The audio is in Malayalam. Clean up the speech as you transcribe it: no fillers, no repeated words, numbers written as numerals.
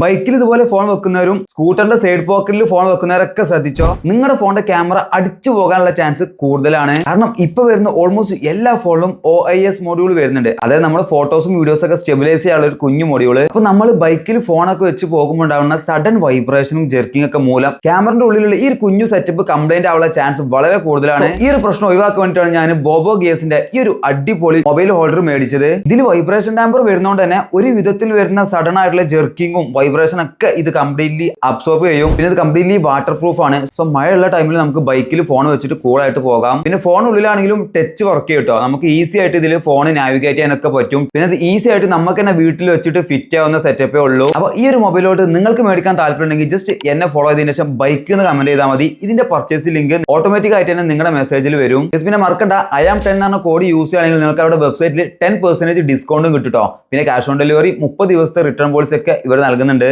ബൈക്കിൽ ഇതുപോലെ ഫോൺ വെക്കുന്നവരും സ്കൂട്ടറിന്റെ സൈഡ് പോക്കറ്റിൽ ഫോൺ വെക്കുന്നവരൊക്കെ ശ്രദ്ധിച്ചോ, നിങ്ങളുടെ ഫോണിന്റെ ക്യാമറ അടിച്ചു പോകാനുള്ള ചാൻസ് കൂടുതലാണ്. കാരണം ഇപ്പൊ വരുന്ന ഓൾമോസ്റ്റ് എല്ലാ ഫോണിലും OIS മൊഡ്യൂൾ വരുന്നുണ്ട്. അതായത് നമ്മുടെ ഫോട്ടോസും വീഡിയോസും ഒക്കെ സ്റ്റെബിലൈസ് ചെയ്യാനുള്ള ഒരു കുഞ്ഞു മൊഡ്യൂൾ. അപ്പൊ നമ്മൾ ബൈക്കിൽ ഫോണൊക്കെ വെച്ച് പോകുമ്പോൾ ഉണ്ടാകുന്ന സഡൻ വൈബ്രേഷനും ജെർക്കിംഗ് ഒക്കെ മൂലം ക്യാമറയുടെ ഉള്ളിലുള്ള ഈ ഒരു കുഞ്ഞു സെറ്റപ്പ് കംപ്ലൈന്റ് ആവാനുള്ള ചാൻസ് വളരെ കൂടുതലാണ്. ഈ ഒരു പ്രശ്നം ഒഴിവാക്കാൻ വേണ്ടിയിട്ടാണ് ഞാൻ ബോബോ ഗിയേഴ്സിന്റെ ഈ ഒരു അടിപൊളി മൊബൈൽ ഹോൾഡർ മേടിച്ചത്. ഇതിൽ വൈബ്രേഷൻ ഡാമ്പർ വരുന്നതുകൊണ്ട് തന്നെ ഒരു വിധത്തിൽ വരുന്ന സഡൻ ആയിട്ടുള്ള ജെർക്കിങ്ങും വൈബ്രേഷൻ ഒക്കെ ഇത് കംപ്ലീറ്റ്ലി അബ്സോർബ് ചെയ്യും. പിന്നെ ഇത് കംപ്ലീറ്റ്ലി വാട്ടർ പ്രൂഫ് ആണ്. സോ മഴയുള്ള ടൈമിൽ നമുക്ക് ബൈക്കിൽ ഫോൺ വെച്ചിട്ട് കൂളായിട്ട് പോകാം. പിന്നെ ഫോണുള്ളിലാണെങ്കിലും ടച്ച് വർക്ക് ചെയ്യും കേട്ടോ. നമുക്ക് ഈസി ആയിട്ട് ഇതിൽ ഫോൺ നാവിഗേറ്റ് ചെയ്യാനൊക്കെ പറ്റും. പിന്നെ ഇത് ഈസി ആയിട്ട് നമുക്ക് തന്നെ വീട്ടിൽ വെച്ചിട്ട് ഫിറ്റ് ആവുന്ന സെറ്റപ്പേ ഉള്ളൂ. അപ്പോൾ ഈ ഒരു മൊബൈലോട്ട് നിങ്ങൾക്ക് മേടിക്കാൻ താല്പര്യമുണ്ടെങ്കിൽ ജസ്റ്റ് എന്നെ ഫോളോ ചെയ്തതിനു ശേഷം ബൈക്ക് എന്ന് കമന്റ് ചെയ്താൽ മതി. ഇതിന്റെ പർച്ചേസ് ലിങ്ക് ഓട്ടോമാറ്റിക് ആയിട്ട് തന്നെ നിങ്ങളുടെ മെസ്സേജിൽ വരും. പിന്നെ മറക്കണ്ട, IAM10 എന്ന കോഡ് യൂസ് ചെയ്യുകയാണെങ്കിൽ നിങ്ങൾക്ക് അവിടെ വെബ്സൈറ്റിൽ 10% ഡിസ്കൗണ്ടും കിട്ടും. പിന്നെ ക്യാഷ് ഓൺ ഡെലിവറി 30 ദിവസത്തെ റിട്ടേൺ പോളിസി ഒക്കെ ഇവർ നൽകുന്നുണ്ട്.